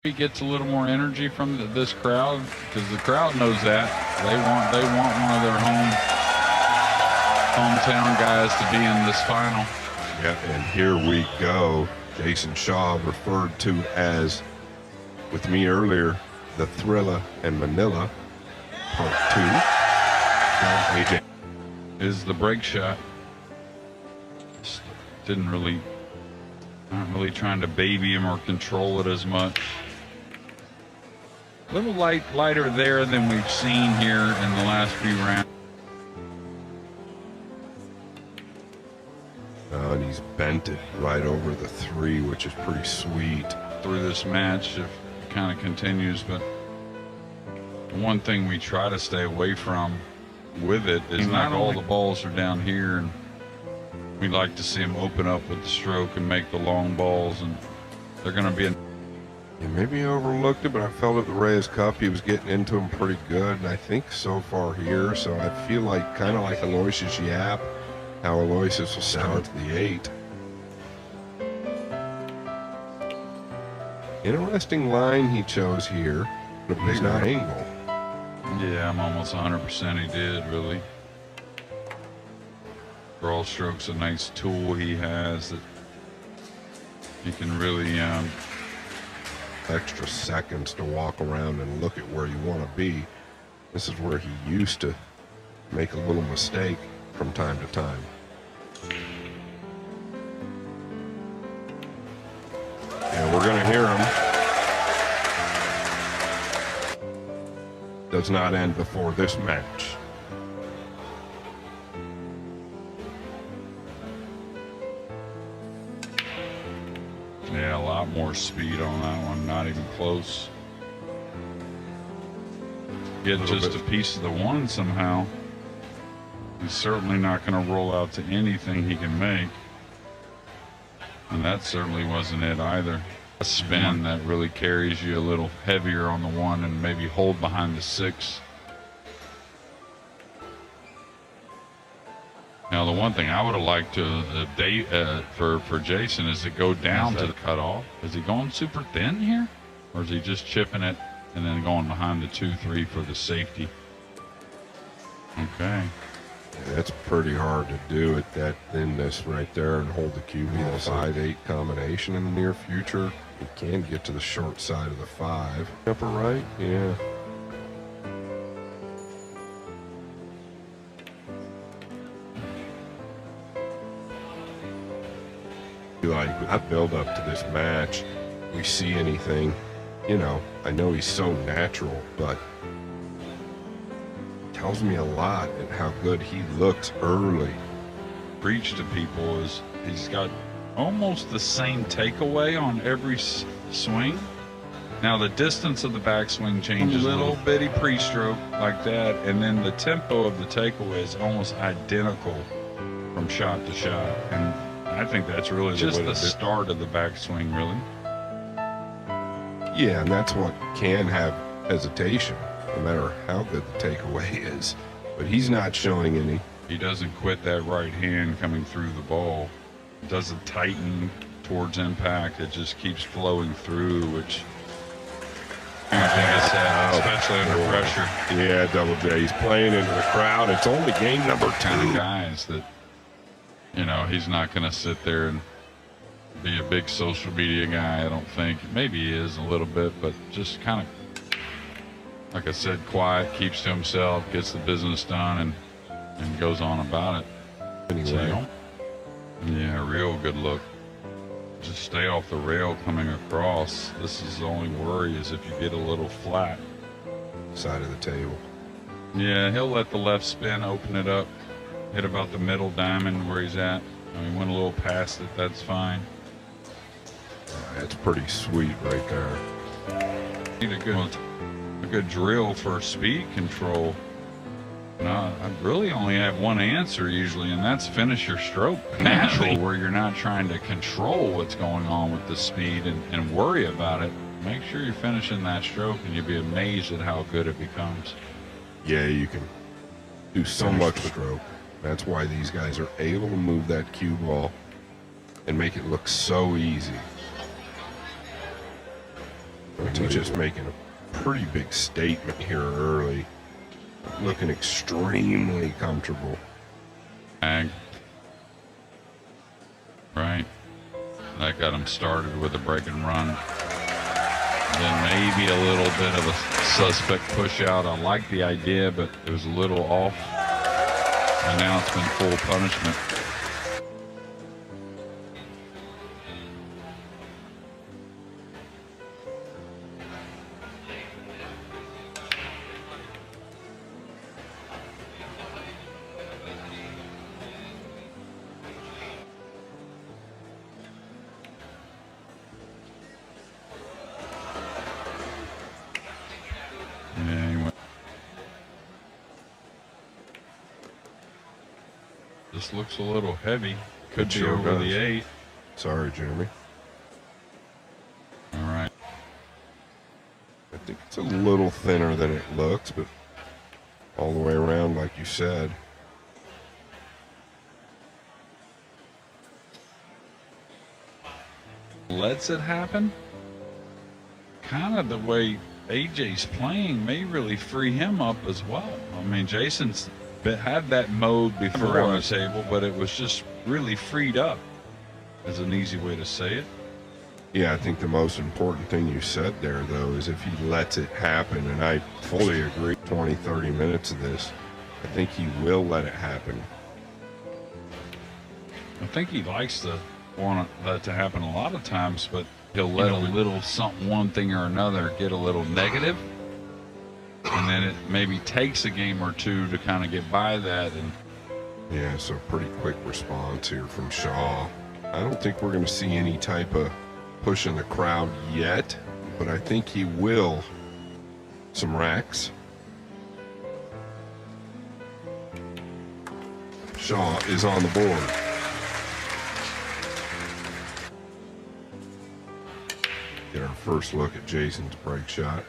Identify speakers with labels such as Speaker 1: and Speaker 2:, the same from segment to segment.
Speaker 1: He gets a little more energy from this crowd, because the crowd knows that they want one of their hometown guys to be in this final.
Speaker 2: Yeah, and here we go. Jayson Shaw, referred to as, with me earlier, the Thrilla and Manila Part 2. AJ
Speaker 1: is the break shot. Not really trying to baby him or control it as much. A little lighter there than we've seen here in the last few rounds.
Speaker 2: And he's bent it right over the 3, which is pretty sweet.
Speaker 1: Through this match, if it kind of continues, but one thing we try to stay away from with it is not all the balls are down here, and we like to see him open up with the stroke and make the long balls, and they're going to be
Speaker 2: maybe he overlooked it, but I felt at the Reyes Cup he was getting into him pretty good, and I think so far here, so I feel like kind of like Aloysius Yap, how Aloysius will start the 8. Interesting line he chose here, but a big angle.
Speaker 1: Yeah, I'm almost 100% he did, really. Draw stroke's a nice tool he has that he can really
Speaker 2: extra seconds to walk around and look at where you want to be. This is where he used to make a little mistake from time to time. And we're going to hear him. Does not end before this match.
Speaker 1: Yeah, a lot more speed on that one, not even close. Get just a piece of the 1 somehow. He's certainly not going to roll out to anything he can make. And that certainly wasn't it either. A spin that really carries you a little heavier on the 1 and maybe hold behind the 6. Now, the one thing I would have liked to for Jayson is to go down to the cutoff. Is he going super thin here? Or is he just chipping it and then going behind the 2-3 for the safety? Okay.
Speaker 2: Yeah, that's pretty hard to do at that thinness right there and hold the QB, the 5-8 combination in the near future. You can get to the short side of the 5. Upper right, yeah. Like, I build up to this match, we see anything, you know, I know he's so natural, but tells me a lot and how good he looks early.
Speaker 1: Preach to people is he's got almost the same takeaway on every swing. Now the distance of the backswing changes a little bitty pre-stroke like that, and then the tempo of the takeaway is almost identical from shot to shot, and I think that's really just the start of the backswing, really.
Speaker 2: Yeah, and that's what can have hesitation, no matter how good the takeaway is. But he's not showing any.
Speaker 1: He doesn't quit that right hand coming through the ball. It doesn't tighten towards impact. It just keeps flowing through, which especially under pressure.
Speaker 2: Yeah, Double J. He's playing into the crowd. It's only game number 2.
Speaker 1: Kind of guys that, you know, he's not going to sit there and be a big social media guy, I don't think. Maybe he is a little bit, but just kind of, like I said, quiet, keeps to himself, gets the business done, and goes on about it.
Speaker 2: Anyway.
Speaker 1: Yeah, real good look. Just stay off the rail coming across. This is the only worry is if you get a little flat.
Speaker 2: Side of the table.
Speaker 1: Yeah, he'll let the left spin open it up. Hit about the middle diamond where he's at. I mean, went a little past it, that's fine.
Speaker 2: That's pretty sweet right there.
Speaker 1: Need a good drill for speed control. No, I really only have one answer usually, and that's finish your stroke natural, where you're not trying to control what's going on with the speed and worry about it. Make sure you're finishing that stroke, and you'll be amazed at how good it becomes.
Speaker 2: Yeah, you can do so much stroke. That's why these guys are able to move that cue ball and make it look so easy. He's just making a pretty big statement here early. Looking extremely comfortable.
Speaker 1: Ag. Right. That got him started with a break and run. Then maybe a little bit of a suspect push out. I like the idea, but it was a little off. And now it's been full punishment. Anyway. This looks a little heavy. Could be
Speaker 2: sure
Speaker 1: over
Speaker 2: does.
Speaker 1: the 8.
Speaker 2: Sorry, Jeremy.
Speaker 1: All right.
Speaker 2: I think it's a little thinner than it looks, but all the way around, like you said.
Speaker 1: Lets it happen. Kind of the way AJ's playing may really free him up as well. I mean, Jason's had that mode before on the table, but it was just really freed up, is an easy way to say it.
Speaker 2: Yeah, I think the most important thing you said there, though, is if he lets it happen, and I fully agree, 20, 30 minutes of this, I think he will let it happen.
Speaker 1: I think he likes to want that to happen a lot of times, but he'll let a little something, one thing or another, get a little negative, and then it maybe takes a game or two to kind of get by that. And
Speaker 2: Yeah, so pretty quick response here from Shaw. I don't think we're going to see any type of push in the crowd yet, but I think he will. Some racks. Shaw is on the board. Get our first look at Jason's break shot.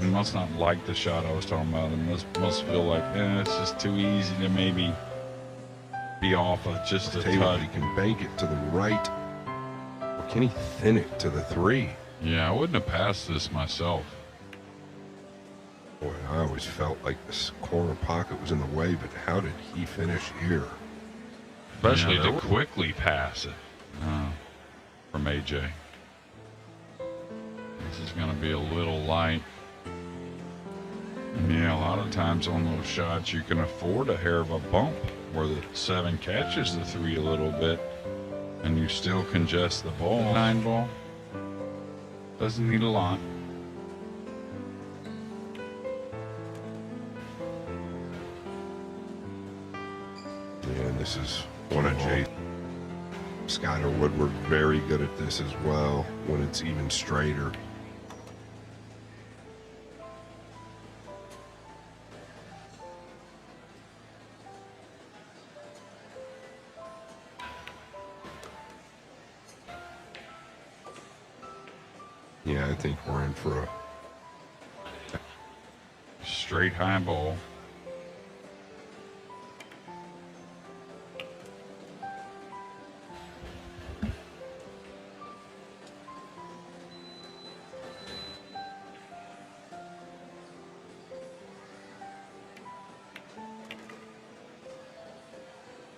Speaker 1: he must not like the shot I was talking about. He must feel like, it's just too easy to maybe be off of just a touch.
Speaker 2: He can bank it to the right, or can he thin it to the 3?
Speaker 1: Yeah, I wouldn't have passed this myself.
Speaker 2: Boy, I always felt like this corner pocket was in the way, but how did he finish here?
Speaker 1: Especially to quickly pass it from AJ. This is going to be a little light. Yeah, a lot of times on those shots you can afford a hair of a bump where the 7 catches the 3 a little bit and you still congest the ball. 9 ball doesn't need a lot.
Speaker 2: Yeah, and this is one of Jay. Skyler Woodward very good at this as well when it's even straighter. Yeah, I think we're in for a
Speaker 1: straight high ball.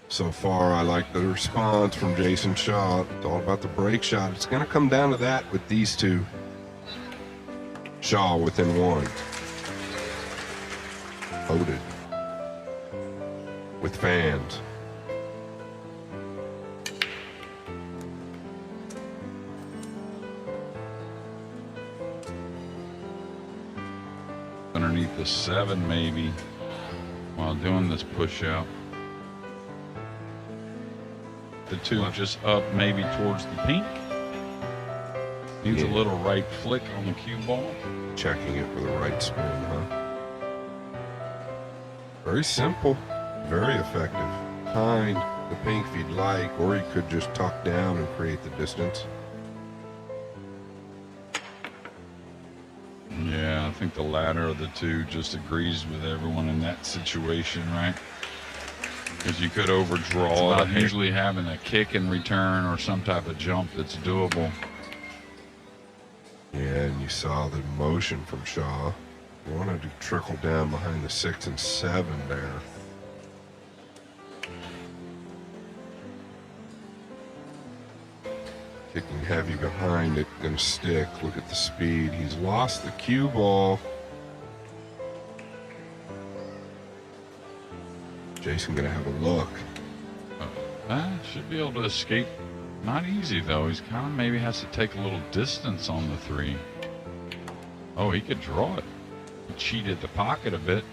Speaker 2: So far, I like the response from Jayson Shaw. It's all about the break shot. It's going to come down to that with these two. Shaw within 1. Loaded. With fans.
Speaker 1: Underneath the 7 maybe while doing this push out. The 2 just up maybe towards the pink. Needs a little right flick on the cue ball.
Speaker 2: Checking it for the right spin, huh? Very simple, very effective. Behind the pink if you'd like, or you could just tuck down and create the distance.
Speaker 1: Yeah, I think the latter of the 2 just agrees with everyone in that situation, right? because you could overdraw it. Usually having a kick and return or some type of jump that's doable.
Speaker 2: Yeah, and you saw the motion from Shaw. Wanted to trickle down behind the 6 and 7 there. Kicking heavy behind it, gonna stick. Look at the speed. He's lost the cue ball. Jayson gonna have a look.
Speaker 1: Should be able to escape. Not easy though. He's kind of maybe has to take a little distance on the 3. Oh, he could draw it. He cheated the pocket a bit.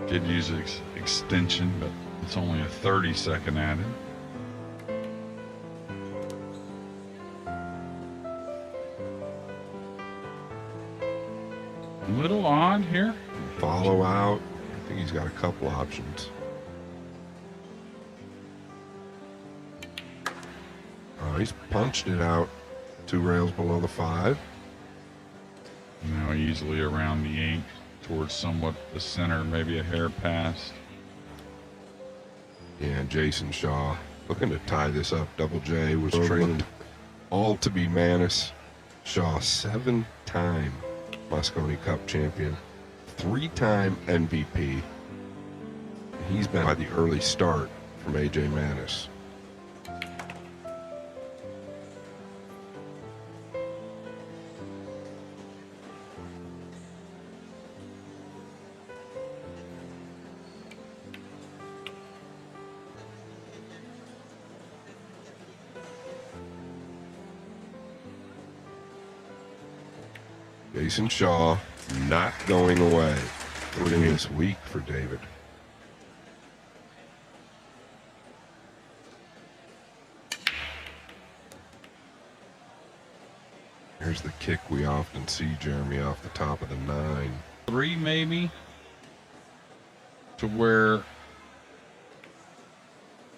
Speaker 1: Did use extension, but it's only a 30-second added. A little odd here.
Speaker 2: Follow out. I think he's got a couple options. Oh, he's punched it out 2 rails below the 5.
Speaker 1: Now easily around the 8 towards somewhat the center, maybe a hair past.
Speaker 2: Yeah, and Jayson Shaw looking to tie this up. Double J was trailing all to be Manis. Shaw, 7-time Mosconi Cup champion, 3-time MVP. He's been by the early start from AJ Manis. Jayson Shaw not going away. Putting this week for David. Here's the kick we often see, Jeremy, off the top of the 9.
Speaker 1: 3 maybe, to where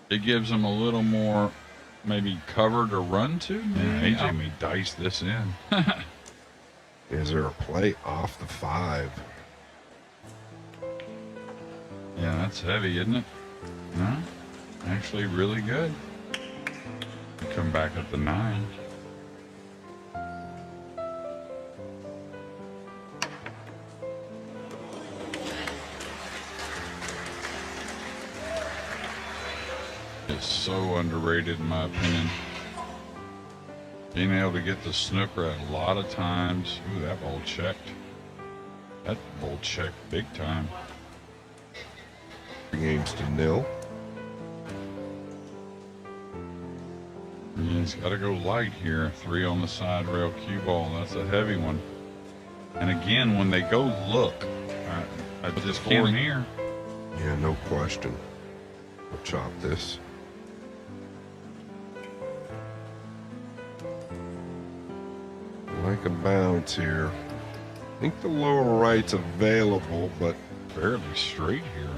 Speaker 1: it gives him a little more maybe cover to run to. Yeah, AJ may dice this in.
Speaker 2: Is there a play off the 5?
Speaker 1: Yeah, that's heavy, isn't it? No, actually really good. Come back at the 9. It's so underrated in my opinion. Being able to get the snooker at a lot of times. Ooh, that ball checked. That ball checked big time.
Speaker 2: Games to 0.
Speaker 1: Yeah, he's got to go light here. 3 on the side rail cue ball. That's a heavy one. And again, when they go look, I just can't hear.
Speaker 2: Yeah, no question. We'll chop this. Like a bounce here. I think the lower right's available, but
Speaker 1: Fairly straight here.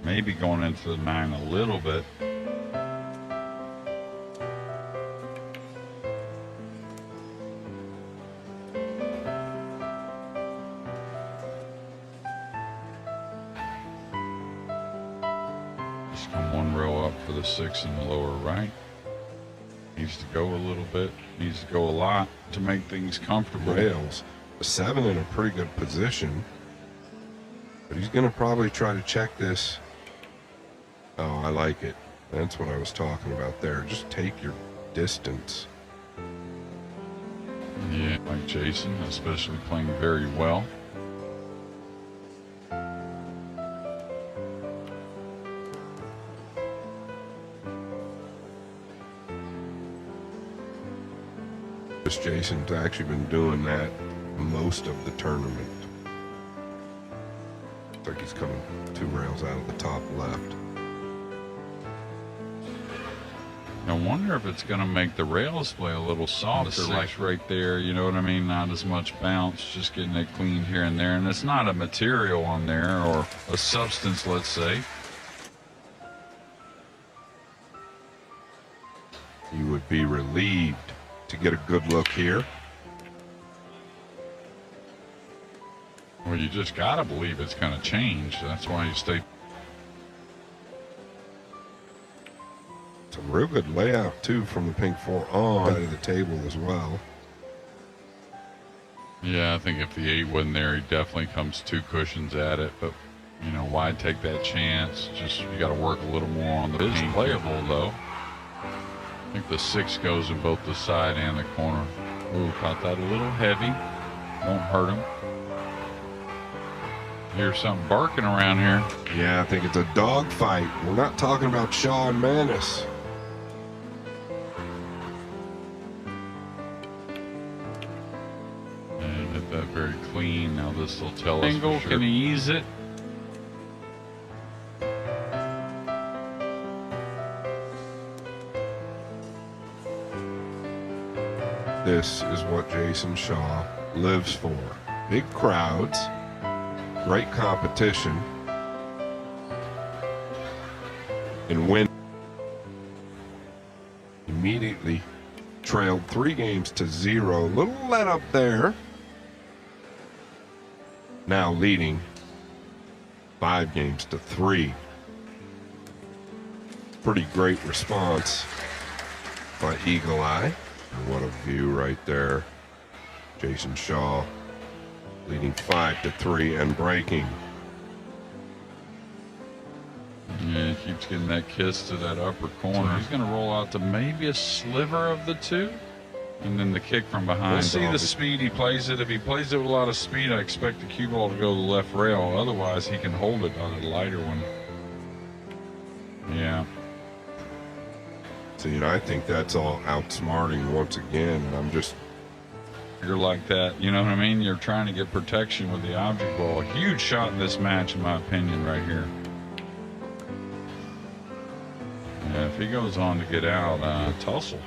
Speaker 1: Maybe going into the 9 a little bit. Just come 1 row up for the 6 in the lower right. Needs to go a little bit. Needs to go a lot to make things comfortable.
Speaker 2: rails. The 7 in a pretty good position. But he's going to probably try to check this. Oh, I like it. That's what I was talking about there. Just take your distance.
Speaker 1: Yeah, like Jayson, especially playing very well.
Speaker 2: Jayson's actually been doing that most of the tournament. Looks like he's coming 2 rails out of the top left.
Speaker 1: I wonder if it's going to make the rails play a little softer, like right there, you know what I mean? Not as much bounce, just getting it clean here and there. And it's not a material on there or a substance, let's say.
Speaker 2: You would be relieved to get a good look here.
Speaker 1: Well, you just got to believe it's going to change. That's why you stay.
Speaker 2: It's a real good layout, too, from the pink 4 on side of the table as well.
Speaker 1: Yeah, I think if the 8 wasn't there, he definitely comes 2 cushions at it. But, you know, why take that chance? Just, you got to work a little more on the pink. It's playable, though. I think the 6 goes in both the side and the corner. Ooh, caught that a little heavy. Won't hurt him. Hear something barking around here.
Speaker 2: Yeah, I think it's a dog fight. We're not talking about Shaw and Manis.
Speaker 1: And hit that very clean. Now this will tell us for sure. Can he ease it?
Speaker 2: This is what Jayson Shaw lives for. Big crowds, great competition, and win. Immediately trailed 3 games to 0. Little let up there. Now leading 5 games to 3. Pretty great response by Eagle Eye. And what a view right there. Jayson Shaw leading 5-3 and breaking.
Speaker 1: Yeah, he keeps getting that kiss to that upper corner. He's going to roll out to maybe a sliver of the 2. And then the kick from behind. We'll see the speed he plays it. If he plays it with a lot of speed, I expect the cue ball to go to the left rail. Otherwise, he can hold it on a lighter one. Yeah.
Speaker 2: So, you know, I think that's all outsmarting once again. And I'm just...
Speaker 1: You're like that, you know what I mean? You're trying to get protection with the object ball. A huge shot in this match, in my opinion, right here. Yeah, if he goes on to get out, tussle.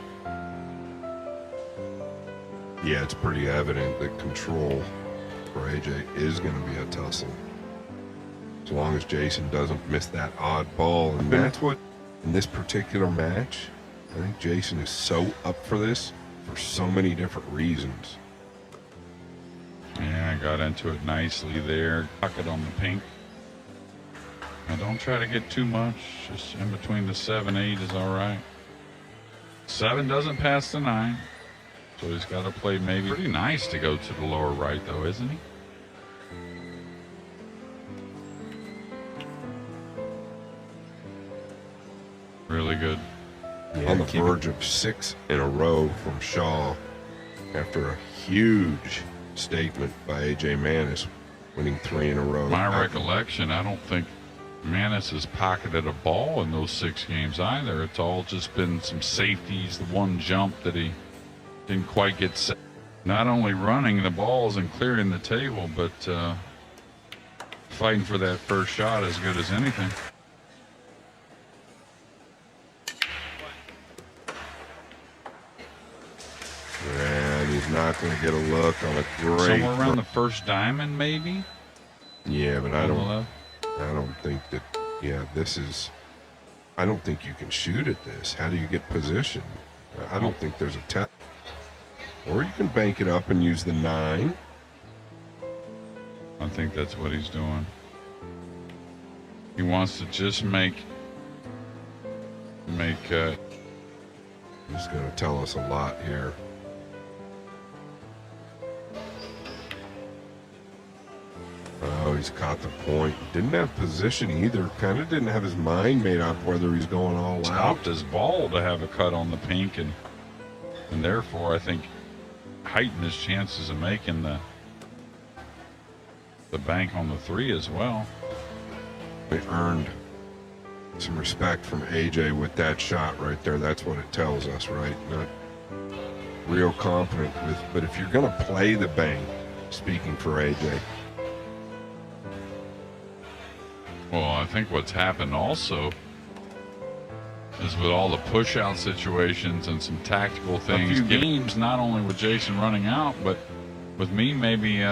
Speaker 2: Yeah, it's pretty evident that control for AJ is going to be a tussle. As long as Jayson doesn't miss that odd ball. And that's what, in this particular match, I think Jayson is so up for this for so many different reasons.
Speaker 1: Yeah, I got into it nicely there. Pocket on the pink. Now don't try to get too much. Just in between the 7-8 is all right. 7 doesn't pass the 9. So he's got to play maybe pretty nice to go to the lower right, though, isn't he? Really good.
Speaker 2: Yeah, on the verge of 6 in a row from Shaw after a huge statement by AJ Manis, winning 3 in a row.
Speaker 1: My recollection, I don't think Manis has pocketed a ball in those 6 games either. It's all just been some safeties, the one jump that he didn't quite get set. Not only running the balls and clearing the table, but fighting for that first shot as good as anything.
Speaker 2: And he's not going to get a look on a great...
Speaker 1: Somewhere around the first diamond, maybe?
Speaker 2: Yeah, but I don't think that... Yeah, this is... I don't think you can shoot at this. How do you get position? I don't think there's a test. Or you can bank it up and use the 9.
Speaker 1: I think that's what he's doing. He wants to just make
Speaker 2: He's going to tell us a lot here. Oh, he's caught the point. Didn't have position either. Kind of didn't have his mind made up whether he's going all out.
Speaker 1: Stopped his ball to have a cut on the pink, and therefore I think heightened his chances of making the bank on the 3 as well.
Speaker 2: They earned some respect from AJ with that shot right there. That's what it tells us, right? Not real confident with, but if you're going to play the bank, speaking for AJ.
Speaker 1: Well, I think what's happened also is with all the push-out situations and some tactical things. A few games, not only with Jayson running out, but with me maybe